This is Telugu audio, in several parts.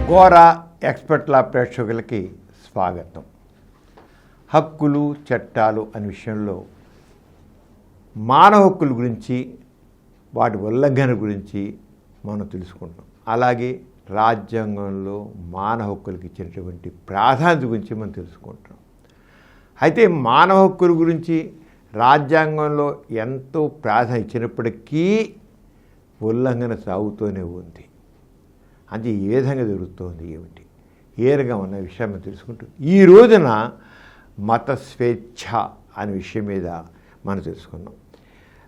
గోరా ఎక్స్పర్ట్ల ప్రేక్షకులకి స్వాగతం. హక్కులు చట్టాలు అనే విషయంలో మానవ హక్కుల గురించి వాటి ఉల్లంఘన గురించి మనం తెలుసుకుంటాం. అలాగే రాజ్యాంగంలో మానవ హక్కులకు ఇచ్చినటువంటి ప్రాధాన్యత గురించి మనం తెలుసుకుంటాం. అయితే మానవ హక్కుల గురించి రాజ్యాంగంలో ఎంతో ప్రాధాన్యత ఇచ్చినప్పటికీ ఉల్లంఘన సాగుతూనే ఉంది. అది ఏ విధంగా జరుగుతోంది, ఏమిటి, ఏ రకంగా ఉన్న విషయం మనం తెలుసుకుంటూ ఈ రోజున మత స్వేచ్ఛ అనే విషయం మీద మనం తెలుసుకున్నాం.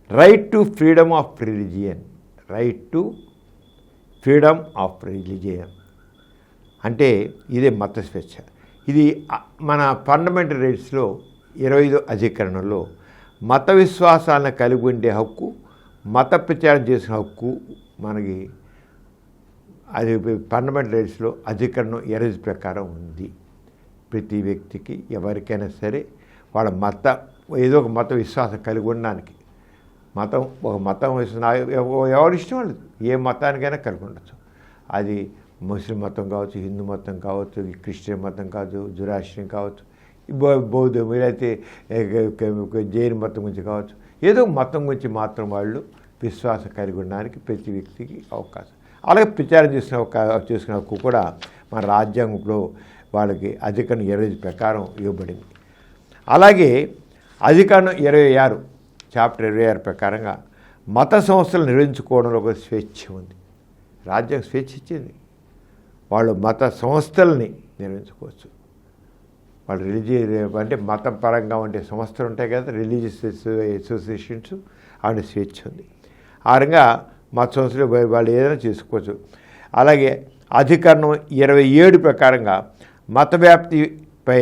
Right to freedom of religion, right to freedom of religion అంటే ఇదే మత స్వేచ్ఛ. ఇది మన ఫండమెంటల్ రైట్స్లో 25వ అధికరణంలో మత విశ్వాసాలను కలిగి ఉండే హక్కు, మత ప్రచారం చేసిన హక్కు మనకి అది ఫండమెంటల్ రైట్స్లో అధికరణం 20 ప్రకారం ఉంది. ప్రతి వ్యక్తికి ఎవరికైనా సరే వాళ్ళ ఏదో ఒక మత విశ్వాసం కలిగి ఉండడానికి ఒక మతం ఎవరి ఇష్టం వాళ్ళు ఏ మతానికైనా కలిగి ఉండొచ్చు. అది ముస్లిం మతం కావచ్చు, హిందూ మతం కావచ్చు, క్రిస్టియన్ మతం కావచ్చు, జురాస్ట్రియన్ కావచ్చు, బౌద్ధం, వీలైతే జైన్ మతం గురించి కావచ్చు, ఏదో మతం గురించి మాత్రం వాళ్ళు విశ్వాసం కలిగి ఉండడానికి ప్రతి వ్యక్తికి అవకాశం. అలాగే ప్రచారం చేసుకునే హక్కు కూడా మన రాజ్యాంగంలో వాళ్ళకి అధికరణం 20 ప్రకారం ఇవ్వబడింది. అలాగే అధికరణం 26 చాప్టర్ 26 ప్రకారంగా మత సంస్థలు నిర్వహించుకోవడంలో ఒక స్వేచ్ఛ ఉంది. రాజ్యాంగం స్వేచ్ఛ ఇచ్చింది. వాళ్ళు మత సంస్థల్ని నిర్వహించుకోవచ్చు. వాళ్ళు అంటే మతం పరంగా ఉండే సంస్థలు ఉంటాయి కదా, రిలీజియస్ అసోసియేషన్స్, ఆవిడ స్వేచ్ఛ ఉంది. ఆ రకంగా మత సంస్థలు వాళ్ళు ఏదైనా చేసుకోవచ్చు. అలాగే అధికరణం 27 ప్రకారంగా మత వ్యాప్తిపై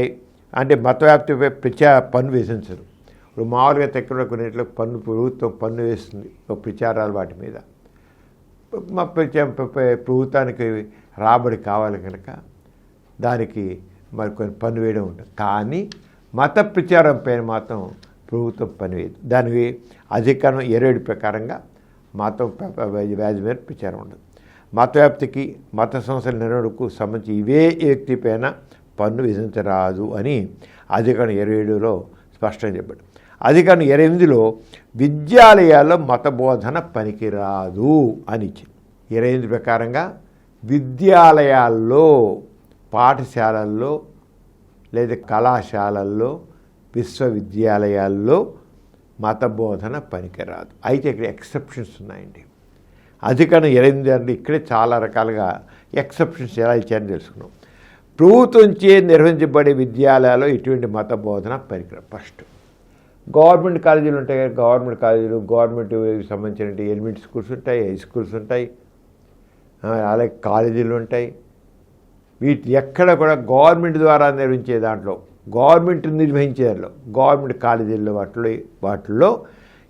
పన్ను విధించరు. ఇప్పుడు మామూలుగా తెక్కడ కొన్నిట్లో ప్రభుత్వం పన్ను వేస్తుంది ప్రచారాలు వాటి మీద. ప్రభుత్వానికి రాబడి కావాలి కనుక దానికి మరి కొన్ని పన్ను వేయడం ఉంటుంది. కానీ మత ప్రచారం పైన మాత్రం ప్రభుత్వం పన్ను వేయదు. దానికి అధికరణం 27 ప్రకారంగా మతం వ్యాధి మీద ప్రచారం ఉండదు. మత వ్యాప్తికి మత సంస్థల నిర్వహణకు సంబంధించి ఇవే వ్యక్తి పైన పన్ను విధించరాదు అని అధికరణం 27లో స్పష్టంగా చెప్పాడు. అధికరణం 28లో విద్యాలయాల్లో మత బోధన పనికిరాదు అని ఇచ్చింది. 28 ప్రకారంగా విద్యాలయాల్లో, పాఠశాలల్లో లేదా కళాశాలల్లో, విశ్వవిద్యాలయాల్లో మత బోధన పనికిరాదు. అయితే ఇక్కడ ఎక్సెప్షన్స్ ఉన్నాయండి. అధికరణం 28 ఇక్కడే చాలా రకాలుగా ఎక్సెప్షన్స్ ఎలా ఇచ్చారని తెలుసుకున్నాం. ప్రభుత్వంచే నిర్వహించబడే విద్యాలయాల్లో ఎటువంటి మత బోధన పనికిరాదు. ఫస్ట్ గవర్నమెంట్ కాలేజీలు ఉంటాయి కదా, గవర్నమెంట్ కాలేజీలు, గవర్నమెంట్ సంబంధించిన ఎలిమెంటరీ స్కూల్స్ ఉంటాయి, హై స్కూల్స్ ఉంటాయి, అలాగే కాలేజీలు ఉంటాయి. వీటి ఎక్కడ కూడా గవర్నమెంట్ ద్వారా నిర్వహించే దాంట్లో, గవర్నమెంట్ నిర్వహించే దాంట్లో, గవర్నమెంట్ కాలేజీల్లో వాటిల్లో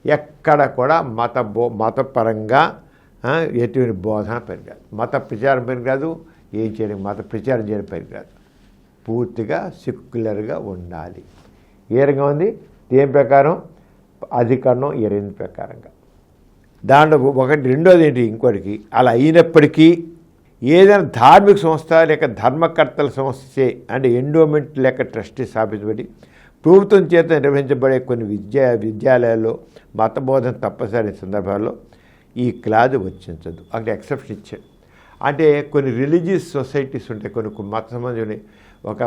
ఎక్కడ కూడా మతపరంగా ఎటువంటి బోధన పనికిరాదు. మత ప్రచారం పనికిరాదు. ఏం చేయడం, మత ప్రచారం చేయడం పనికిరాదు. పూర్తిగా సెక్యులర్గా ఉండాలి. ఏ రకంగా ఉంది, దేని ప్రకారం? అధికరణం 28 ప్రకారంగా. దాంట్లో రెండోది ఏంటి, ఇంకోటికి అలా అయినప్పటికీ ఏదైనా ధార్మిక సంస్థ లేక ధర్మకర్తల సంస్థ అంటే ఎండోమెంట్ లేక ట్రస్టీ స్థాపించబడి ప్రభుత్వం చేత నిర్వహించబడే కొన్ని విద్యాలయాల్లో మత బోధన తప్పనిసరి సందర్భాల్లో ఈ క్లాజ్ వర్తించదు. అక్కడ ఎక్సెప్షన్ ఇచ్చాడు. అంటే కొన్ని రిలీజియస్ సొసైటీస్ ఉంటాయి, కొన్ని మత సంబంధించిన ఒక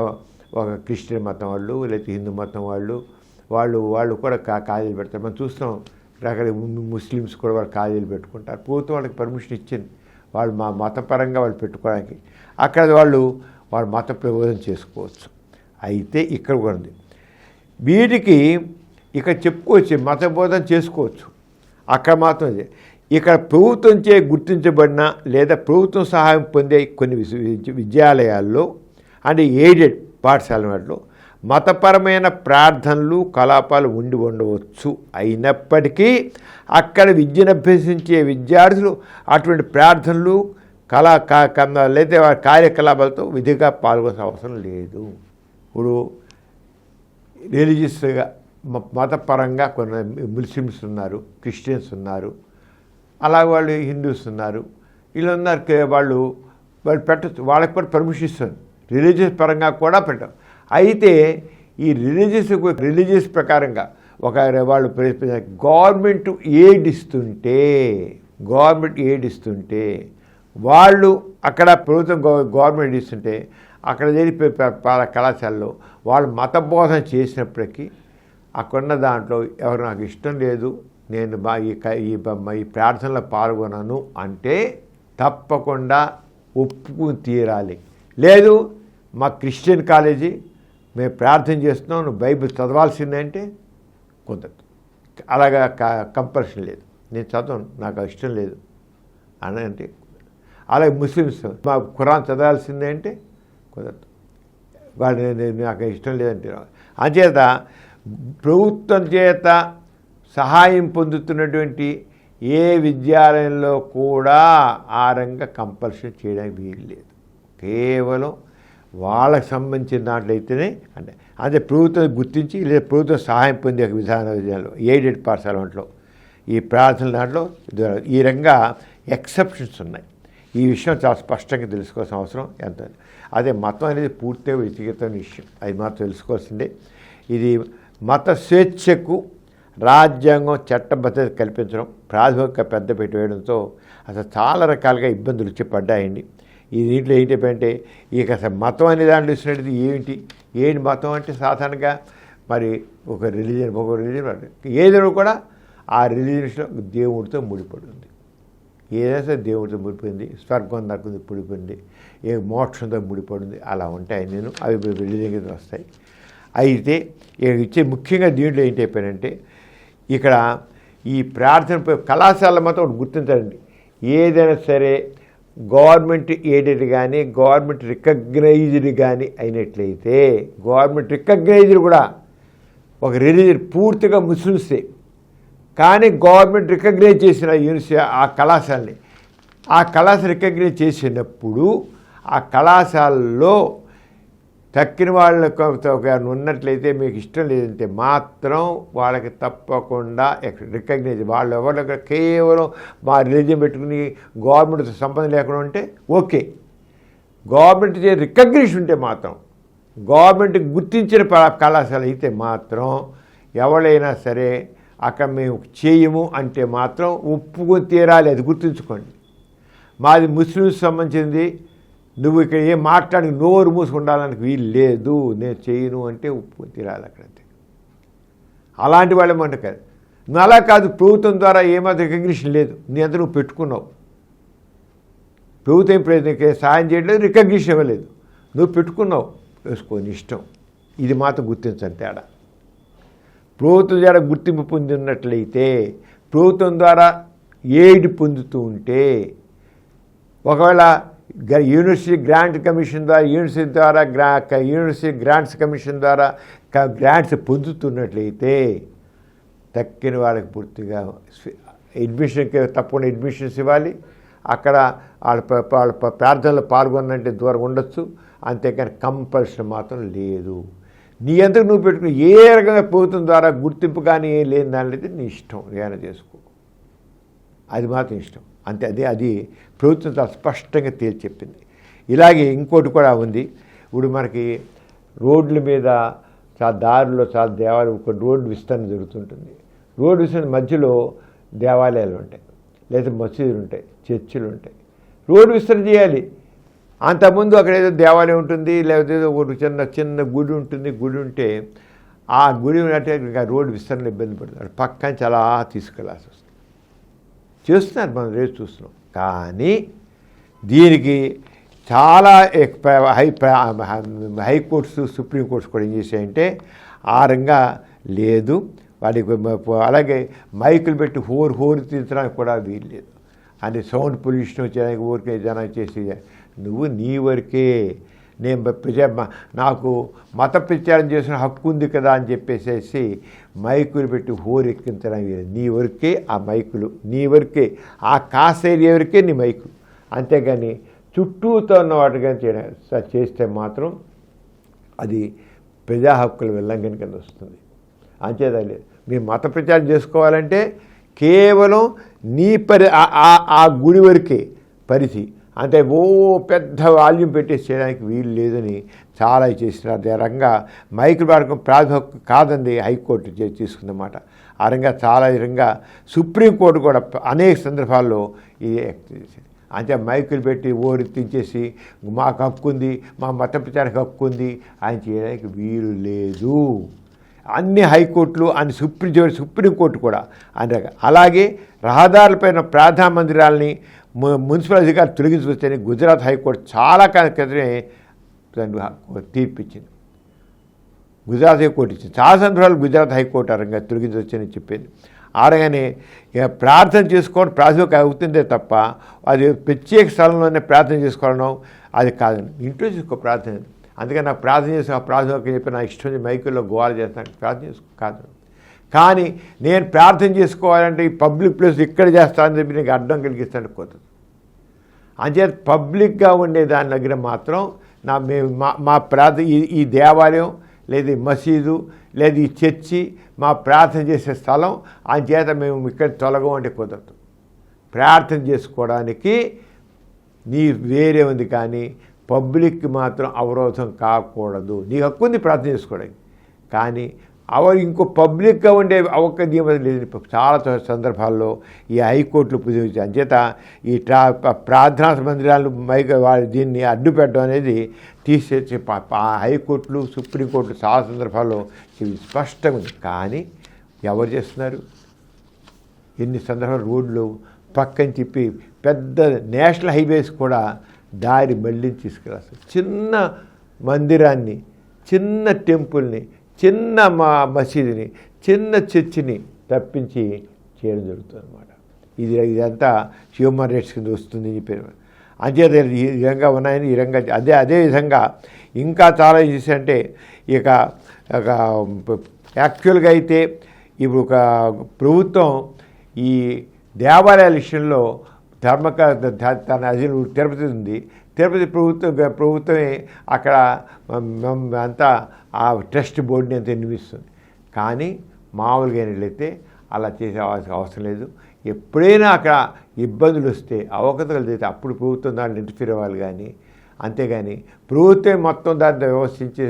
క్రిస్టియన్ మతం వాళ్ళు లేకపోతే హిందూ మతం వాళ్ళు కూడా కాలేజీలు పెడతారు. మనం చూస్తాం రకరకాల ముస్లిమ్స్ కూడా వాళ్ళు కాలేజీలు పెట్టుకుంటారు. ప్రభుత్వం వాళ్ళకి పర్మిషన్ ఇచ్చింది వాళ్ళు మతపరంగా వాళ్ళు పెట్టుకోవడానికి. అక్కడ వాళ్ళు మత ప్రబోధన చేసుకోవచ్చు. అయితే ఇక్కడ కూడా ఉంది, వీటికి ఇక్కడ చెప్పుకోవచ్చు, మత బోధన చేసుకోవచ్చు. అక్కడ మాత్రం ఇక్కడ ప్రభుత్వంచే గుర్తించబడిన లేదా ప్రభుత్వం సహాయం పొందే కొన్ని విద్యాలయాల్లో అంటే ఎయిడెడ్ పాఠశాల వాటిలో మతపరమైన ప్రార్థనలు కలాపాలు ఉండవచ్చు. అయినప్పటికీ అక్కడ విద్యను అభ్యసించే విద్యార్థులు అటువంటి ప్రార్థనలు లేదా కార్యకలాపాలతో విధిగా పాల్గొనే అవసరం లేదు. ఇప్పుడు రిలీజియస్గా మతపరంగా కొన్ని ముస్లిమ్స్ ఉన్నారు, క్రిస్టియన్స్ ఉన్నారు, అలాగే వాళ్ళు హిందూస్ ఉన్నారు. వీళ్ళందరికీ వాళ్ళు వాళ్ళు పెట్టచ్చు, వాళ్ళకి కూడా పర్మిషన్ ఇస్తుంది, రిలీజియస్ పరంగా కూడా పెట్టారు. అయితే ఈ రిలీజియస్ ప్రకారంగా ఒక వాళ్ళు గవర్నమెంట్ ఎయిడ్ ఇస్తుంటే వాళ్ళు అక్కడ ప్రభుత్వం గవర్నమెంట్ ఇస్తుంటే అక్కడ జరిపే కళాశాలలో వాళ్ళు మత బోధన చేసినప్పటికీ అక్కడున్న దాంట్లో ఎవరు నాకు ఇష్టం లేదు, నేను ఈ ప్రార్థనలో పాల్గొనను అంటే తప్పకుండా ఒప్పుకుని తీరాలి. లేదు మా క్రిస్టియన్ కాలేజీ మేము ప్రార్థన చేస్తున్నాం, నువ్వు బైబిల్ చదవాల్సిందే అంటే కుదరదు. అలాగా కంపల్షన్ లేదు, నేను చదవను, నాకు ఇష్టం లేదు అని అంటే. అలాగే ముస్లిమ్స్ మా ఖురాన్ చదవాల్సిందే అంటే కుదరదు, వాళ్ళు నాకు ఇష్టం లేదంటే. అంచేత ప్రభుత్వం చేత సహాయం పొందుతున్నటువంటి ఏ విద్యాలయంలో కూడా ఆ రంగ కంపల్షన్ చేయడానికి వీలు లేదు. కేవలం వాళ్ళకి సంబంధించిన దాంట్లో అయితేనే అంటే అదే ప్రభుత్వం గుర్తించి లేదా ప్రభుత్వం సహాయం పొందే విధానంలో ఎయిడెడ్ పాఠశాలలో ఈ ప్రార్థనల దాంట్లో ఈ రంగా ఎక్సెప్షన్స్ ఉన్నాయి. ఈ విషయం చాలా స్పష్టంగా తెలుసుకోవాల్సిన అవసరం ఎంత. అదే మతం అనేది పూర్తిగా వ్యక్తిగతమైన విషయం, అది మాత్రం తెలుసుకోవాల్సిందే. ఇది మత స్వేచ్ఛకు రాజ్యాంగం చట్టబద్ధత కల్పించడం ప్రాథమిక పెద్దపీట వేయడంతో అసలు చాలా రకాలుగా ఇబ్బందులు వచ్చి పడ్డాయండి. ఈ దీంట్లో ఏంటంటే ఇక అసలు మతం అనే దాంట్లో ఇచ్చినట్టు ఏంటి మతం అంటే సాధారణంగా మరి ఒక రిలీజియన్ ఏదైనా కూడా ఆ రిలీజియన్స్లో దేవుడితో ముడిపడి ఉంది. ఏదైనా సరే దేవుడితో ముడిపోయింది, స్వర్గం నరకం ముడిపోయింది, ఏ మోక్షంతో ముడిపడింది, అలా ఉంటాయి. అవి రిలీజియన్ కింద వస్తాయి. అయితే ఇచ్చే ముఖ్యంగా దీంట్లో ఏంటి అయిపోయానంటే ఇక్కడ ఈ ప్రార్థన కళాశాల మాత్రం ఒకటి గుర్తించాలండి. ఏదైనా సరే గవర్నమెంట్ ఎయిడెడ్ కానీ గవర్నమెంట్ రికగ్నైజ్డ్ కానీ అయినట్లయితే గవర్నమెంట్ రికగ్నైజ్డ్ కూడా ఒక రిలీజియన్ పూర్తిగా ముస్లిమ్సే కానీ గవర్నమెంట్ రికగ్నైజ్ చేసిన యూనివర్సిటీ ఆ కళాశాలని రికగ్నైజ్ చేసినప్పుడు ఆ కళాశాలలో తక్కిన వాళ్ళకు ఉన్నట్లయితే మీకు ఇష్టం లేదంటే మాత్రం వాళ్ళకి తప్పకుండా రికగ్నైజ్ వాళ్ళు ఎవరు కేవలం మా రిలీజియన్ పెట్టుకుని గవర్నమెంట్తో సంబంధం లేకుండా ఉంటే ఓకే. గవర్నమెంట్ రికగ్నిషన్ ఉంటే మాత్రం గవర్నమెంట్ గుర్తించిన కళాశాల అయితే మాత్రం ఎవరైనా సరే అక్కడ మేము చేయము అంటే మాత్రం ఒప్పుకొని తీరాలి. అది గుర్తుంచుకోండి. మాది ముస్లిమ్స్ సంబంధించింది, నువ్వు ఇక్కడ ఏం మాట్లాడి నోరు మూసుకుండాలని వీలు లేదు, నేను చేయను అంటే ఒప్పుకొని తీరాలి అక్కడంతే. అలాంటి వాళ్ళేమంట కాదు, నువ్వు అలా కాదు, ప్రభుత్వం ద్వారా ఏమాత్రం రికగ్నిషన్ లేదు, నీ అంతా నువ్వు పెట్టుకున్నావు, ప్రభుత్వం ప్రయత్నం సహాయం చేయట్లేదు, రికగ్నిషన్ ఇవ్వలేదు, నువ్వు పెట్టుకున్నావు, వేసుకోని ఇష్టం. ఇది మాత్రం గుర్తించండి తేడా. ప్రభుత్వం ద్వారా గుర్తింపు పొంది ఉన్నట్లయితే, ప్రభుత్వం ద్వారా ఎయిడ్ పొందుతూ ఉంటే, ఒకవేళ యూనివర్సిటీ గ్రాంట్ కమిషన్ ద్వారా యూనివర్సిటీ గ్రాంట్స్ కమిషన్ ద్వారా గ్రాంట్స్ పొందుతున్నట్లయితే తక్కిన వాళ్ళకి పూర్తిగా అడ్మిషన్కి తప్పకుండా అడ్మిషన్స్ ఇవ్వాలి. అక్కడ వాళ్ళ ప్రార్థనలో పాల్గొనంటే దూరం ఉండొచ్చు, అంతేకాని కంపల్షన్ మాత్రం లేదు. నీ అంతకు నువ్వు పెట్టుకుని ఏ రకంగా ప్రభుత్వం ద్వారా గుర్తింపు కానీ ఏం లేని దానిలో నీ ఇష్టం ఏమైనా చేసుకో, అది మాత్రం ఇష్టం అంతే. అది ప్రభుత్వం చాలా స్పష్టంగా తేల్చి చెప్పింది. ఇలాగే ఇంకోటి కూడా ఉంది. ఇప్పుడు మనకి రోడ్ల మీద చాలా దారిలో చాలా దేవాలయం ఒక రోడ్డు విస్తరణ జరుగుతుంటుంది. రోడ్డు విస్తరణ మధ్యలో దేవాలయాలు ఉంటాయి, లేదా మసీదులు ఉంటాయి, చర్చిలు ఉంటాయి. రోడ్డు విస్తరణ చేయాలి. అంతకుముందు అక్కడ ఏదో దేవాలయం ఉంటుంది, లేకపోతే ఒక చిన్న గుడి ఉంటుంది. గుడి ఉంటే ఆ గుడి అంటే రోడ్డు విస్తరణ ఇబ్బంది పడుతుంది, పక్కన చాలా తీసుకెళ్ళాల్సి వస్తుంది. చేస్తున్నారు, మనం రేపు చూస్తున్నాం. కానీ దీనికి చాలా హైకోర్ట్స్ సుప్రీంకోర్ట్స్ కూడా ఏం చేశాయంటే ఆ రంగా లేదు, వాడికి అలాగే మైకులు పెట్టి హోరు తీర్చడానికి కూడా వీలు లేదు. అని సౌండ్ పొల్యూషన్ వచ్చేదానికి ఊరికే జనం చేసి నువ్వు నీ వరకే నేను నాకు మత ప్రచారం చేసిన హక్కు ఉంది కదా అని చెప్పేసేసి మైకులు పెట్టి హోరెక్కించడానికి నీ వరకే ఆ మైకులు, నీ వరకే ఆ కాస్ ఏరియా వరకే నీ మైకులు, అంతేగాని చుట్టూతో ఉన్న వాటిగా చేస్తే మాత్రం అది ప్రజా హక్కుల ఉల్లంఘన కింద వస్తుంది. అంచేదా లేదు. మీరు మత ప్రచారం చేసుకోవాలంటే కేవలం నీ ఆ గుడి వరకే పరిధి, అంటే పెద్ద వాల్యూమ్ పెట్టేసి చేయడానికి వీలు లేదని చాలా చేసినారు. అదే రంగా మైకులు వాడకం ప్రాథమిక హక్కు కాదండి హైకోర్టు తీసుకుందన్నమాట. ఆ రంగా చాలా రంగా సుప్రీంకోర్టు కూడా అనేక సందర్భాల్లో ఇది చేసింది. అంటే మైకులు పెట్టి ఓరెత్తించేసి మాకు హక్కు ఉంది, మా మత ప్రచారానికి హక్కు ఉంది ఆయన చేయడానికి వీలు లేదు. అన్ని హైకోర్టులు అన్ని సుప్రీంకోర్టు కూడా అని. అలాగే రహదారులపైన ప్రార్థనా మందిరాలని మున్సిపల్ అధికారులు తొలగించుకొస్తేనే గుజరాత్ హైకోర్టు చాలా కాలం క్రితమే తీర్పిచ్చింది. గుజరాత్ హైకోర్టు ఇచ్చింది. చాలా సందర్భాలు గుజరాత్ హైకోర్టు అరంగా తొలగించవచ్చని చెప్పింది. ఆడగానే ఇక ప్రార్థన చేసుకోవడం ప్రాథమిక అవుతుందే తప్ప అది ప్రత్యేక స్థలంలోనే ప్రార్థన చేసుకోవడం అది కాదండి. ఇంట్లో చేసుకో ప్రార్థన. అందుకని నాకు ప్రార్థన చేసుకో ప్రాథమిక చెప్పి నా ఇష్టం మైకుల్లో గోవాలు చేస్తాను ప్రార్థన చేసుకో కాదు. కానీ నేను ప్రార్థన చేసుకోవాలంటే ఈ పబ్లిక్ ప్లేస్ ఇక్కడ చేస్తానని చెప్పి నీకు అడ్డం కలిగిస్తాను కుదరదు. అంచేత పబ్లిక్గా ఉండే దాని దగ్గర మాత్రం మా ప్రార్థన ఈ దేవాలయం లేదు మసీదు లేదు ఈ చర్చి మా ప్రార్థన చేసే స్థలం అంచేత మేము ఇక్కడ తొలగం అంటే కుదరదు. ప్రార్థన చేసుకోవడానికి నీ వేరే ఉంది కానీ పబ్లిక్కి మాత్రం అవరోధం కాకూడదు. నీ హక్కు ఉంది ప్రార్థన చేసుకోవడానికి, కానీ ఇంకో పబ్లిక్గా ఉండే అవకాశం లేదు. చాలా సందర్భాల్లో ఈ హైకోర్టులు పుజించి అంచేత ఈ ప్రార్థనా మందిరాలు దీన్ని అడ్డు పెట్టడం అనేది తీసేసి హైకోర్టులు సుప్రీంకోర్టులు చాలా సందర్భాల్లో ఇవి స్పష్టంగా ఉంది. కానీ ఎవరు చేస్తున్నారు? ఎన్ని సందర్భాలు రోడ్లు పక్కన తిప్పి పెద్ద నేషనల్ హైవేస్ కూడా దారి మళ్ళీ తీసుకెళ్ళాలి. చిన్న మందిరాన్ని, చిన్న టెంపుల్ని, చిన్న మసీదుని, చిన్న చర్చిని తప్పించి చేయడం జరుగుతుంది అన్నమాట. ఇదంతా హ్యూమన్ రైట్స్ కింద వస్తుంది అని చెప్పారు. అంచేత ఈ విధంగా ఉన్నాయని ఈ రంగా అదే విధంగా ఇంకా చాలా చేశారంటే ఇక యాక్చువల్గా అయితే ఇప్పుడు ఒక ప్రభుత్వం ఈ దేవాలయాల విషయంలో తన అధీన తిరుపతి ఉంది. తిరుపతి ప్రభుత్వమే అక్కడ అంతా ఆ ట్రస్ట్ బోర్డుని అంతా నిర్మిస్తుంది. కానీ మామూలుగా అయినట్లయితే అలా చేసే అవసరం లేదు. ఎప్పుడైనా అక్కడ ఇబ్బందులు వస్తే అవకతలు చేస్తే అప్పుడు ప్రభుత్వం దాంట్లో ఇంటర్ఫీర్ అవ్వాలి. కానీ అంతేగాని ప్రభుత్వం మొత్తం దాంట్లో వ్యవస్థించి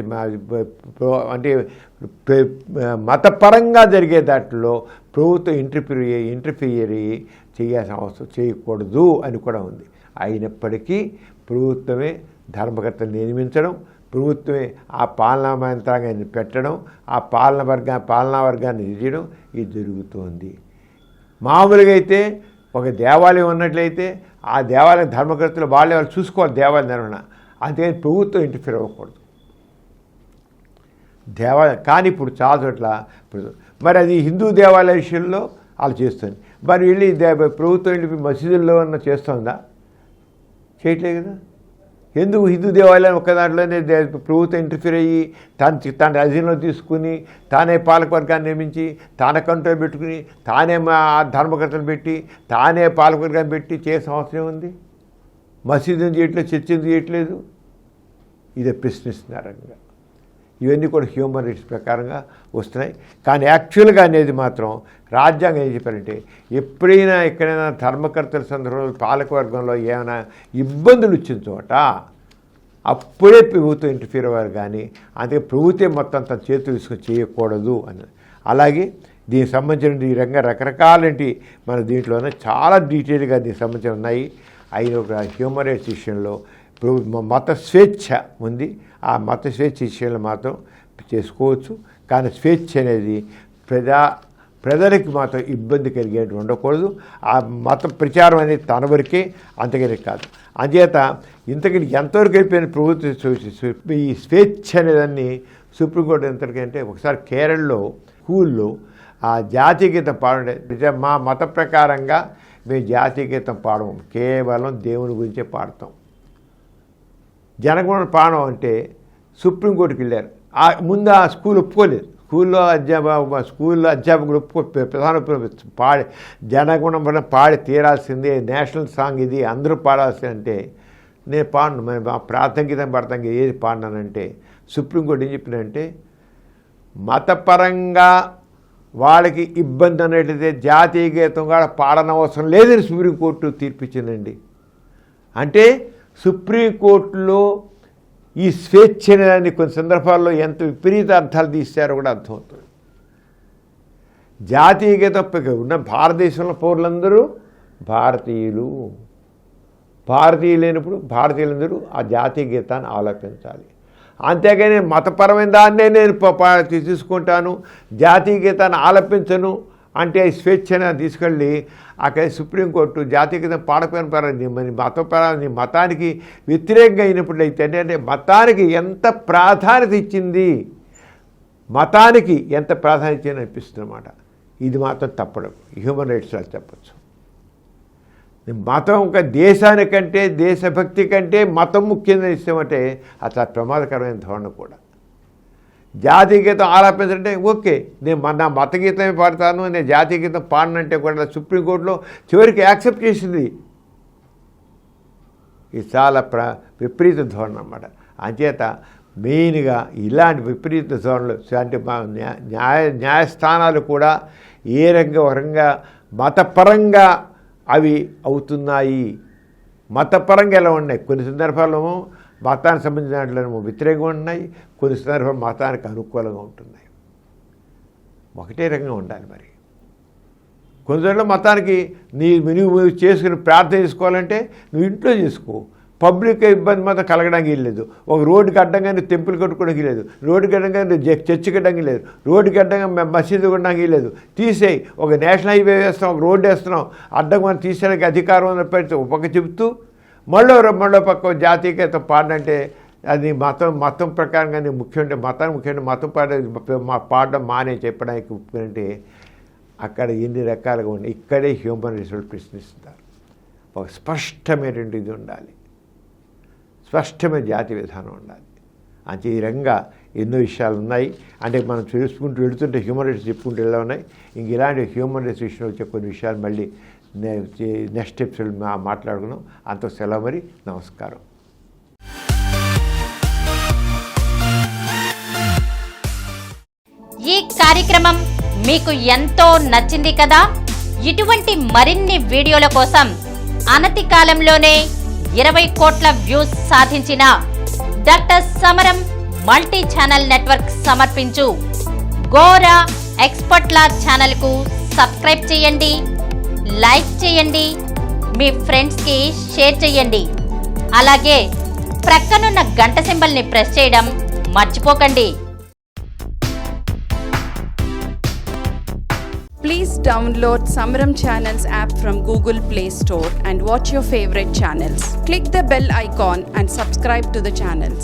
అంటే మతపరంగా జరిగే దాంట్లో ప్రభుత్వం ఇంటర్ఫియర్ చేయాల్సిన అవసరం చేయకూడదు అని కూడా ఉంది. అయినప్పటికీ ప్రభుత్వమే ధర్మకర్తలు నియమించడం, ప్రభుత్వమే ఆ పాలనా యంత్రాంగాన్ని పెట్టడం, ఆ పాలనా వర్గాన్ని చేయడం ఇది జరుగుతోంది. మామూలుగా అయితే ఒక దేవాలయం ఉన్నట్లయితే ఆ దేవాలయం ధర్మకర్తలు వాళ్ళు చూసుకోవాలి దేవాలయ నిర్వహణ. అంతేగాని ప్రభుత్వం ఇంటర్ఫీర్ అవ్వకూడదు దేవాలయం. కానీ ఇప్పుడు చాలా చోట్ల మరి అది హిందూ దేవాలయ విషయంలో వాళ్ళు చేస్తుంది. మరి వెళ్ళి ప్రభుత్వం వెళ్ళి మసీదుల్లో ఉన్న చేస్తుందా? చేయట్లేదు కదా. ఎందుకు హిందూ దేవాలయం ఒక్క దాంట్లోనే ప్రభుత్వం ఇంటర్ఫీర్ అయ్యి తన అధీనంలో తీసుకుని తానే పాలకవర్గాన్ని నియమించి తానే కంట్రోల్ పెట్టుకుని తానే ధర్మకర్తలు పెట్టి తానే పాలకవర్గాన్ని పెట్టి చేసిన అవసరం ఉంది? మసీదుని చేయట్లేదు, చర్చిని చేయట్లేదు. ఇదే ప్రశ్నిస్తున్నారు. ఇవన్నీ కూడా హ్యూమన్ రైట్స్ ప్రకారంగా వస్తున్నాయి. కానీ యాక్చువల్గా అనేది మాత్రం రాజ్యాంగం ఏం చెప్పారంటే ఎప్పుడైనా ఎక్కడైనా ధర్మకర్తల సందర్భంలో పాలకవర్గంలో ఏమైనా ఇబ్బందులు వచ్చిన చోట అప్పుడే ప్రభుత్వం ఇంటర్ఫీర్ అవ్వాలి. కానీ అందుకే ప్రభుత్వం మొత్తం తన చేతులు తీసుకొని చేయకూడదు అని. అలాగే దీనికి సంబంధించిన ఈ రంగా రకరకాలంటి మన దీంట్లోనే చాలా డీటెయిల్గా దీనికి సంబంధించి ఉన్నాయి. అయిన ఒక హ్యూమన్ రైట్స్ విషయంలో మత స్వేచ్ఛ ఉంది. ఆ మత స్వేచ్ఛ విషయంలో మాత్రం చేసుకోవచ్చు. కానీ స్వేచ్ఛ అనేది ప్రజలకి మాత్రం ఇబ్బంది కలిగేట్టు ఉండకూడదు. ఆ మత ప్రచారం అనేది తన వరకే, అంతకనే కాదు. అంచేత ఇంతకీ ఎంతవరకు అయిపోయిన ప్రభుత్వం ఈ స్వేచ్ఛ అనేదాన్ని సుప్రీంకోర్టు ఎంతకంటే ఒకసారి కేరళలో స్కూల్లో ఆ జాతీయ గీతం పాడండి. మా మత ప్రకారంగా మేము జాతీయ గీతం పాడము, కేవలం దేవుని గురించే పాడతాం. జనగణమన పాడడం అంటే సుప్రీంకోర్టుకి వెళ్ళారు. ముందు ఆ స్కూల్ ఒప్పుకోలేదు. స్కూల్లో అధ్యాపకులు ప్రధాన పాడి జనగణమన పాడి తీరాల్సిందే, నేషనల్ సాంగ్ ఇది, అందరూ పాడాల్సింది. అంటే నేను పాడను, మరి మా ప్రార్థన గీతం పాడతాం ఏది పాడినానంటే సుప్రీంకోర్టు ఏం చెప్పినంటే మతపరంగా వాళ్ళకి ఇబ్బంది అనేటైతే జాతీయ గీతం కూడా పాడనవసరం లేదని సుప్రీంకోర్టు తీర్పిచ్చిందండి. అంటే సుప్రీంకోర్టులో ఈ స్వేచ్ఛ అనేదాన్ని కొన్ని సందర్భాల్లో ఎంత విపరీత అర్థాలు తీస్తారో కూడా అర్థమవుతుంది. జాతీయ గీతం ఉన్న భారతదేశంలో పౌరులందరూ భారతీయులైనప్పుడు భారతీయులందరూ ఆ జాతీయ గీతాన్ని ఆలపించాలి. అంతేగాని మతపరమైన దాన్నే నేను తీసుకుంటాను, జాతీయ గీతాన్ని ఆలపించను అంటే స్వేచ్ఛను తీసుకెళ్ళి అక్కడ సుప్రీంకోర్టు జాతీయ గీతం పాడకపోయిన పర్వాలేదు, మతానికి వ్యతిరేకంగా అయినప్పుడు అయితే అంటే మతానికి ఎంత ప్రాధాన్యత ఇచ్చింది, మతానికి ఎంత ప్రాధాన్యత ఇచ్చింది అనిపిస్తుంది అన్నమాట. ఇది మాత్రం తప్పడం హ్యూమన్ రైట్స్లో చెప్పచ్చు. మతం ఒక దేశానికంటే దేశభక్తి కంటే మతం ముఖ్యంగా ఇస్తామంటే అట్లా ప్రమాదకరమైన ధోరణి కూడా. జాతీయ గీతం ఆలాపించాలంటే ఓకే, నేను నా మత గీతమే పాడతాను, నేను జాతీయ గీతం పాడనంటే కూడా సుప్రీంకోర్టులో చివరికి యాక్సెప్ట్ చేసింది. ఇది చాలా విపరీత ధోరణి అన్నమాట. అంచేత మెయిన్గా ఇలాంటి విపరీత ధోరణులు అంటే న్యాయస్థానాలు కూడా ఏ రంగా మతపరంగా అవి అవుతున్నాయి. మతపరంగా ఎలా ఉన్నాయి, కొన్ని సందర్భాల్లో మతానికి సంబంధించిన దాంట్లో వ్యతిరేకంగా ఉన్నాయి, కొన్ని సందర్భాలు మతానికి అనుకూలంగా ఉంటున్నాయి. ఒకటే రకంగా ఉండాలి. మరి కొందరిలో మతానికి నువ్వు చేసుకుని ప్రార్థన చేసుకోవాలంటే నువ్వు ఇంట్లో చేసుకో, పబ్లిక్ ఇబ్బంది మాత్రం కలగడానికి లేదు. ఒక రోడ్డుకి అడ్డంగా టెంపుల్ కట్టుకోవడానికి లేదు, రోడ్డుకి అడ్డంగా చర్చి కట్టడానికి లేదు, రోడ్డుకి అడ్డంగా మసీదు కొట్టడానికి లేదు. తీసేయి, ఒక నేషనల్ హైవే వేస్తాం, ఒక రోడ్డు వేస్తున్నాం, అడ్డంగా మనం తీసేయడానికి అధికారం ఉందని పెడితే ఒక పక్క చెబుతూ మళ్ళీ పక్క జాతీయ గీతం పాడంటే అది మతం ప్రకారంగా ముఖ్యమంటే మతానికి ముఖ్యంగా మతం పాడడం మానే చెప్పడానికి అంటే అక్కడ ఎన్ని రకాలుగా ఉన్నాయి. ఇక్కడే హ్యూమన్ రైట్స్ ప్రశ్నిస్తున్నారు. ఒక స్పష్టమైనటువంటి ఇది ఉండాలి, స్పష్టమైన జాతీయ విధానం ఉండాలి. అంటే ఈ రంగా ఎన్నో విషయాలు ఉన్నాయి. అంటే మనం చూసుకుంటూ వెళుతుంటే హ్యూమన్ రైట్స్ చెప్పుకుంటూ ఎలా ఉన్నాయి. ఇంక ఇలాంటి హ్యూమన్ రైట్స్ విషయంలో వచ్చే కొన్ని విషయాలు మళ్ళీ నెక్స్ట్ ఎపిసోడ్ మాట్లాడుకున్నాం. అంత సెలవు, మరి నమస్కారం. ఈ కార్యక్రమం మీకు ఎంతో నచ్చింది కదా. ఇటువంటి మరిన్ని వీడియోల కోసం అనతి కాలంలోనే 20 కోట్ల వ్యూస్ సాధించిన డాక్టర్ సమరం మల్టీ ఛానల్ నెట్వర్క్ సమర్పించు గోరా ఎక్స్పర్ట్ లా ఛానల్ కు సబ్స్క్రైబ్ చేయండి, లైక్ చేయండి, మీ ఫ్రెండ్స్ కి షేర్ చేయండి. అలాగే ప్రక్కనున్న గంట సింబల్ ని ప్రెస్ చేయడం మర్చిపోకండి. Please download Samaram Channels app from Google Play Store and watch your favorite channels. Click the bell icon and subscribe to the channels.